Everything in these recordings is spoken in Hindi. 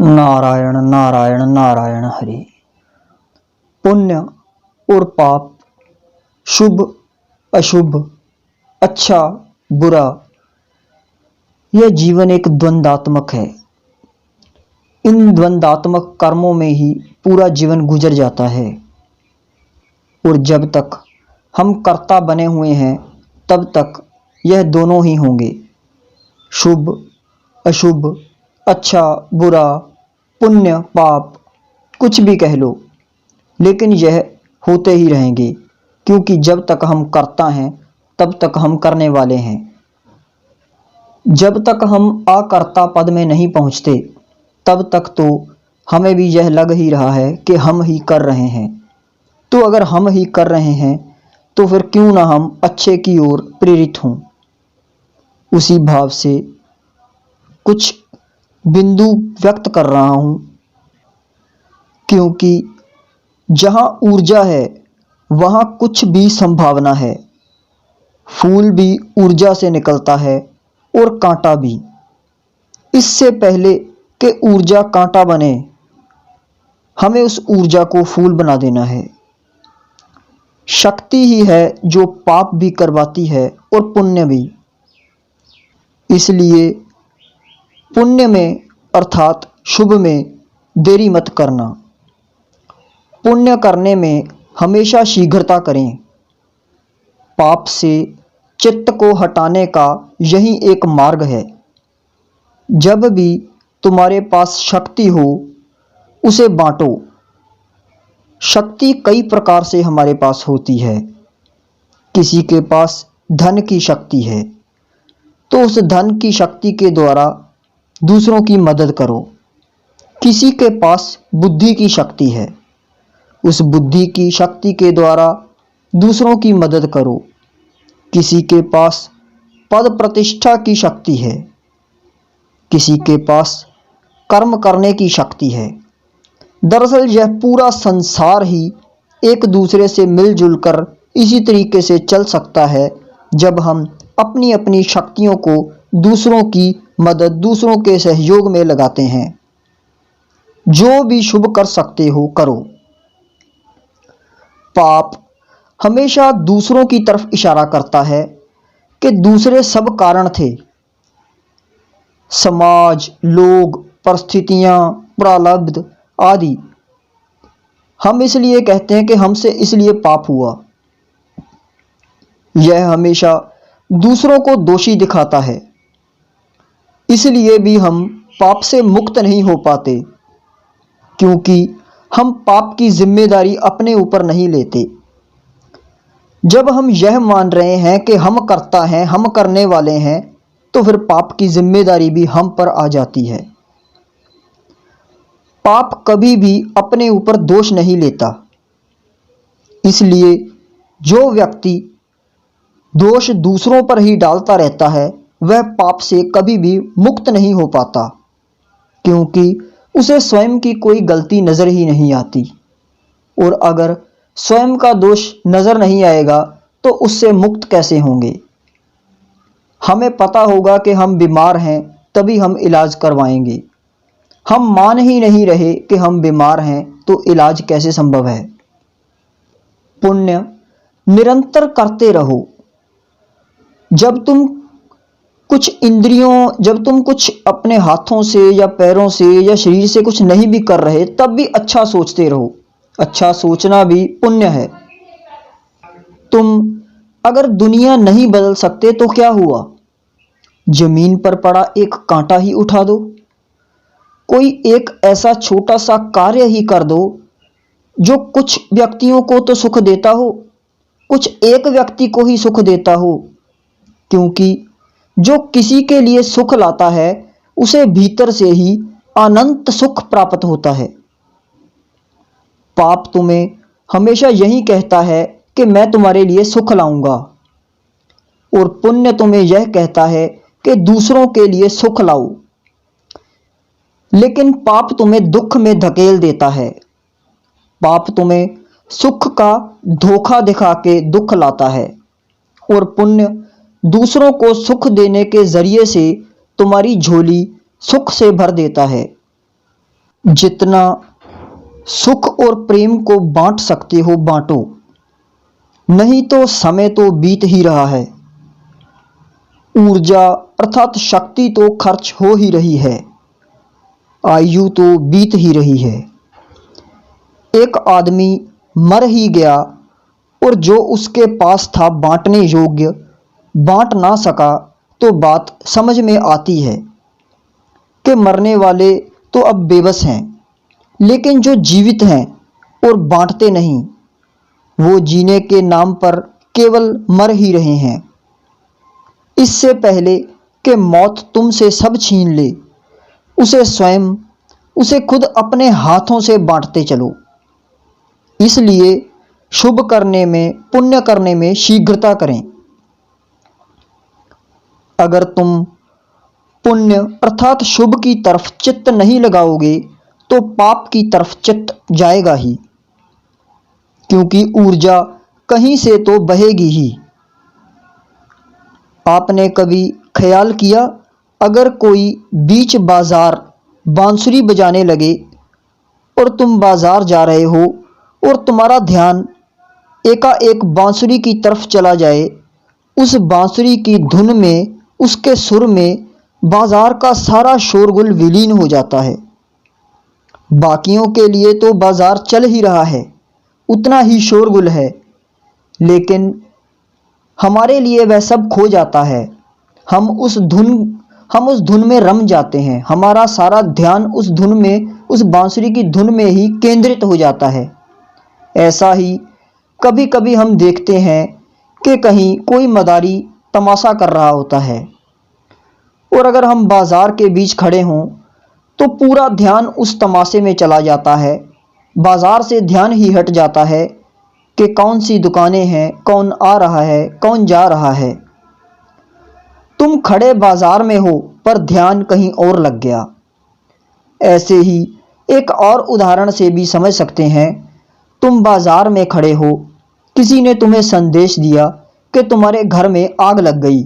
नारायण नारायण नारायण हरि। पुण्य और पाप, शुभ अशुभ, अच्छा बुरा, यह जीवन एक द्वंद्वात्मक है। इन द्वंद्वात्मक कर्मों में ही पूरा जीवन गुजर जाता है। और जब तक हम कर्ता बने हुए हैं तब तक यह दोनों ही होंगे, शुभ अशुभ, अच्छा बुरा, पुण्य पाप, कुछ भी कह लो, लेकिन यह होते ही रहेंगे, क्योंकि जब तक हम कर्ता हैं तब तक हम करने वाले हैं। जब तक हम अकर्ता पद में नहीं पहुंचते तब तक तो हमें भी यह लग ही रहा है कि हम ही कर रहे हैं। तो अगर हम ही कर रहे हैं तो फिर क्यों ना हम अच्छे की ओर प्रेरित हों। उसी भाव से कुछ बिंदु व्यक्त कर रहा हूं, क्योंकि जहां ऊर्जा है वहां कुछ भी संभावना है। फूल भी ऊर्जा से निकलता है और कांटा भी। इससे पहले कि ऊर्जा कांटा बने, हमें उस ऊर्जा को फूल बना देना है। शक्ति ही है जो पाप भी करवाती है और पुण्य भी। इसलिए पुण्य में अर्थात शुभ में देरी मत करना। पुण्य करने में हमेशा शीघ्रता करें। पाप से चित्त को हटाने का यही एक मार्ग है। जब भी तुम्हारे पास शक्ति हो उसे बांटो। शक्ति कई प्रकार से हमारे पास होती है। किसी के पास धन की शक्ति है तो उस धन की शक्ति के द्वारा दूसरों की मदद करो। किसी के पास बुद्धि की शक्ति है, उस बुद्धि की शक्ति के द्वारा दूसरों की मदद करो। किसी के पास पद प्रतिष्ठा की शक्ति है, किसी के पास कर्म करने की शक्ति है। दरअसल यह पूरा संसार ही एक दूसरे से मिलजुल कर इसी तरीके से चल सकता है जब हम अपनी अपनी शक्तियों को दूसरों की मदद, दूसरों के सहयोग में लगाते हैं। जो भी शुभ कर सकते हो करो। पाप हमेशा दूसरों की तरफ इशारा करता है कि दूसरे सब कारण थे। समाज, लोग, परिस्थितियां, प्रारब्ध आदि। हम इसलिए कहते हैं कि हमसे इसलिए पाप हुआ। यह हमेशा दूसरों को दोषी दिखाता है। इसलिए भी हम पाप से मुक्त नहीं हो पाते, क्योंकि हम पाप की जिम्मेदारी अपने ऊपर नहीं लेते। जब हम यह मान रहे हैं कि हम करता हैं, हम करने वाले हैं, तो फिर पाप की जिम्मेदारी भी हम पर आ जाती है। पाप कभी भी अपने ऊपर दोष नहीं लेता। इसलिए जो व्यक्ति दोष दूसरों पर ही डालता रहता है वह पाप से कभी भी मुक्त नहीं हो पाता, क्योंकि उसे स्वयं की कोई गलती नजर ही नहीं आती। और अगर स्वयं का दोष नजर नहीं आएगा तो उससे मुक्त कैसे होंगे। हमें पता होगा कि हम बीमार हैं तभी हम इलाज करवाएंगे। हम मान ही नहीं रहे कि हम बीमार हैं तो इलाज कैसे संभव है। पुण्य निरंतर करते रहो। जब तुम कुछ अपने हाथों से या पैरों से या शरीर से कुछ नहीं भी कर रहे तब भी अच्छा सोचते रहो। अच्छा सोचना भी पुण्य है। तुम अगर दुनिया नहीं बदल सकते तो क्या हुआ, जमीन पर पड़ा एक कांटा ही उठा दो। कोई एक ऐसा छोटा सा कार्य ही कर दो जो कुछ व्यक्तियों को तो सुख देता हो, कुछ एक व्यक्ति को ही सुख देता हो। क्योंकि जो किसी के लिए सुख लाता है उसे भीतर से ही अनंत सुख प्राप्त होता है। पाप तुम्हें हमेशा यही कहता है कि मैं तुम्हारे लिए सुख लाऊंगा, और पुण्य तुम्हें यह कहता है कि दूसरों के लिए सुख लाओ। लेकिन पाप तुम्हें दुख में धकेल देता है। पाप तुम्हें सुख का धोखा दिखा के दुख लाता है, और पुण्य दूसरों को सुख देने के जरिए से तुम्हारी झोली सुख से भर देता है। जितना सुख और प्रेम को बांट सकते हो बांटो, नहीं तो समय तो बीत ही रहा है। ऊर्जा अर्थात शक्ति तो खर्च हो ही रही है, आयु तो बीत ही रही है। एक आदमी मर ही गया और जो उसके पास था बांटने योग्य बांट ना सका, तो बात समझ में आती है कि मरने वाले तो अब बेबस हैं, लेकिन जो जीवित हैं और बांटते नहीं, वो जीने के नाम पर केवल मर ही रहे हैं। इससे पहले कि मौत तुमसे सब छीन ले, उसे खुद अपने हाथों से बांटते चलो। इसलिए शुभ करने में, पुण्य करने में शीघ्रता करें। अगर तुम पुण्य अर्थात शुभ की तरफ चित्त नहीं लगाओगे तो पाप की तरफ चित्त जाएगा ही, क्योंकि ऊर्जा कहीं से तो बहेगी ही। आपने कभी ख्याल किया, अगर कोई बीच बाजार बांसुरी बजाने लगे और तुम बाजार जा रहे हो और तुम्हारा ध्यान एकाएक बांसुरी की तरफ चला जाए, उस बांसुरी की धुन में, उसके सुर में बाजार का सारा शोरगुल विलीन हो जाता है। बाकियों के लिए तो बाजार चल ही रहा है, उतना ही शोरगुल है, लेकिन हमारे लिए वह सब खो जाता है। हम उस धुन में रम जाते हैं, हमारा सारा ध्यान उस धुन में, उस बांसुरी की धुन में ही केंद्रित हो जाता है। ऐसा ही कभी कभी हम देखते हैं कि कहीं कोई मदारी तमाशा कर रहा होता है, और अगर हम बाजार के बीच खड़े हों तो पूरा ध्यान उस तमाशे में चला जाता है। बाजार से ध्यान ही हट जाता है कि कौन सी दुकानें हैं, कौन आ रहा है, कौन जा रहा है। तुम खड़े बाजार में हो पर ध्यान कहीं और लग गया। ऐसे ही एक और उदाहरण से भी समझ सकते हैं। तुम बाजार में खड़े हो, किसी ने तुम्हें संदेश दिया कि तुम्हारे घर में आग लग गई।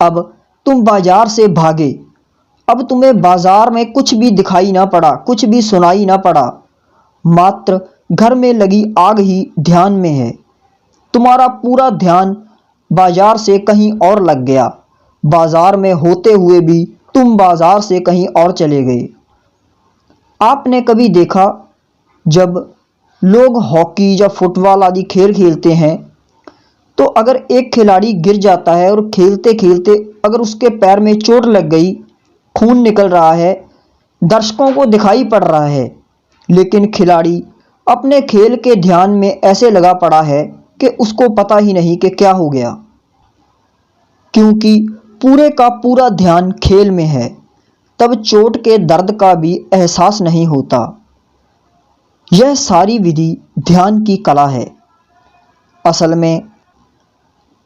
अब तुम बाजार से भागे, अब तुम्हें बाजार में कुछ भी दिखाई ना पड़ा, कुछ भी सुनाई ना पड़ा, मात्र घर में लगी आग ही ध्यान में है। तुम्हारा पूरा ध्यान बाजार से कहीं और लग गया। बाजार में होते हुए भी तुम बाजार से कहीं और चले गए। आपने कभी देखा, जब लोग हॉकी या फुटबॉल आदि खेल खेलते हैं, तो अगर एक खिलाड़ी गिर जाता है और खेलते खेलते अगर उसके पैर में चोट लग गई, खून निकल रहा है, दर्शकों को दिखाई पड़ रहा है, लेकिन खिलाड़ी अपने खेल के ध्यान में ऐसे लगा पड़ा है कि उसको पता ही नहीं कि क्या हो गया, क्योंकि पूरे का पूरा ध्यान खेल में है। तब चोट के दर्द का भी एहसास नहीं होता। यह सारी विधि ध्यान की कला है। असल में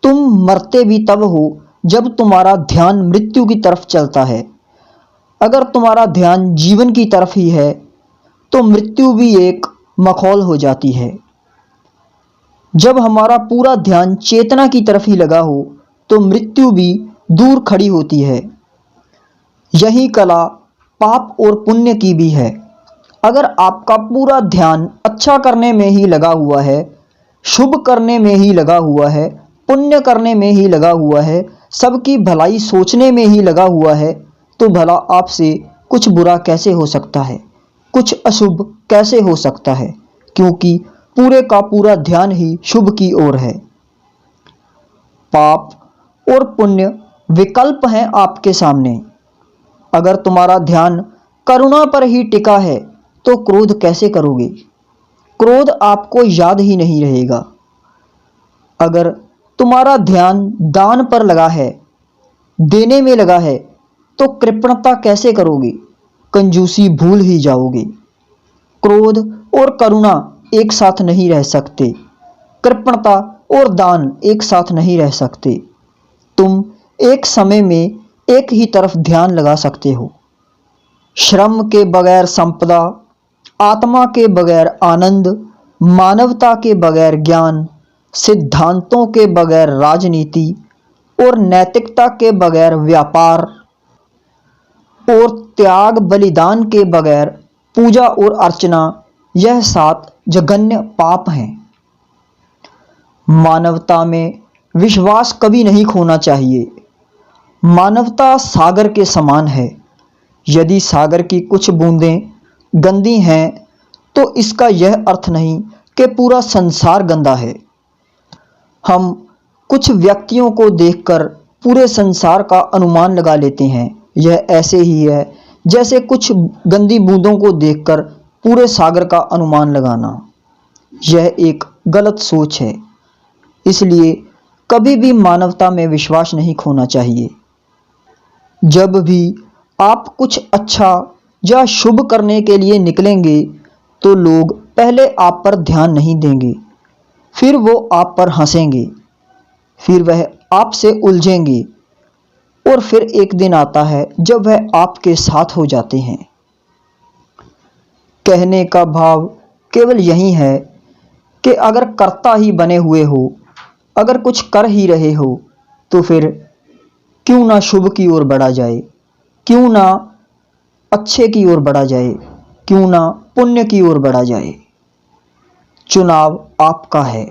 तुम मरते भी तब हो जब तुम्हारा ध्यान मृत्यु की तरफ चलता है। अगर तुम्हारा ध्यान जीवन की तरफ ही है तो मृत्यु भी एक मखौल हो जाती है। जब हमारा पूरा ध्यान चेतना की तरफ ही लगा हो तो मृत्यु भी दूर खड़ी होती है। यही कला पाप और पुण्य की भी है। अगर आपका पूरा ध्यान अच्छा करने में ही लगा हुआ है, शुभ करने में ही लगा हुआ है, पुण्य करने में ही लगा हुआ है, सबकी भलाई सोचने में ही लगा हुआ है, तो भला आपसे कुछ बुरा कैसे हो सकता है, कुछ अशुभ कैसे हो सकता है, क्योंकि पूरे का पूरा ध्यान ही शुभ की ओर है। पाप और पुण्य विकल्प हैं आपके सामने। अगर तुम्हारा ध्यान करुणा पर ही टिका है तो क्रोध कैसे करोगे? क्रोध आपको याद ही नहीं रहेगा। अगर तुम्हारा ध्यान दान पर लगा है, देने में लगा है, तो कृपणता कैसे करोगे? कंजूसी भूल ही जाओगे। क्रोध और करुणा एक साथ नहीं रह सकते, कृपणता और दान एक साथ नहीं रह सकते। तुम एक समय में एक ही तरफ ध्यान लगा सकते हो। श्रम के बगैर संपदा, आत्मा के बगैर आनंद, मानवता के बगैर ज्ञान, सिद्धांतों के बगैर राजनीति और नैतिकता के बगैर व्यापार, और त्याग बलिदान के बगैर पूजा और अर्चना, यह 7 जघन्य पाप हैं। मानवता में विश्वास कभी नहीं खोना चाहिए। मानवता सागर के समान है। यदि सागर की कुछ बूंदें गंदी हैं तो इसका यह अर्थ नहीं कि पूरा संसार गंदा है। हम कुछ व्यक्तियों को देखकर पूरे संसार का अनुमान लगा लेते हैं। यह ऐसे ही है जैसे कुछ गंदी बूंदों को देखकर पूरे सागर का अनुमान लगाना। यह एक गलत सोच है। इसलिए कभी भी मानवता में विश्वास नहीं खोना चाहिए। जब भी आप कुछ अच्छा या शुभ करने के लिए निकलेंगे तो लोग पहले आप पर ध्यान नहीं देंगे, फिर वो आप पर हंसेंगे, फिर वह आपसे उलझेंगे और फिर एक दिन आता है जब वह आपके साथ हो जाते हैं। कहने का भाव केवल यही है कि अगर कर्ता ही बने हुए हो, अगर कुछ कर ही रहे हो, तो फिर क्यों ना शुभ की ओर बढ़ा जाए, क्यों ना अच्छे की ओर बढ़ा जाए, क्यों ना पुण्य की ओर बढ़ा जाए। चुनाव आपका है,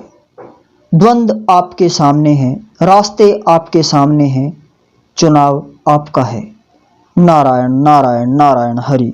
द्वंद्व आपके सामने हैं, रास्ते आपके सामने हैं, चुनाव आपका है। नारायण नारायण नारायण हरि।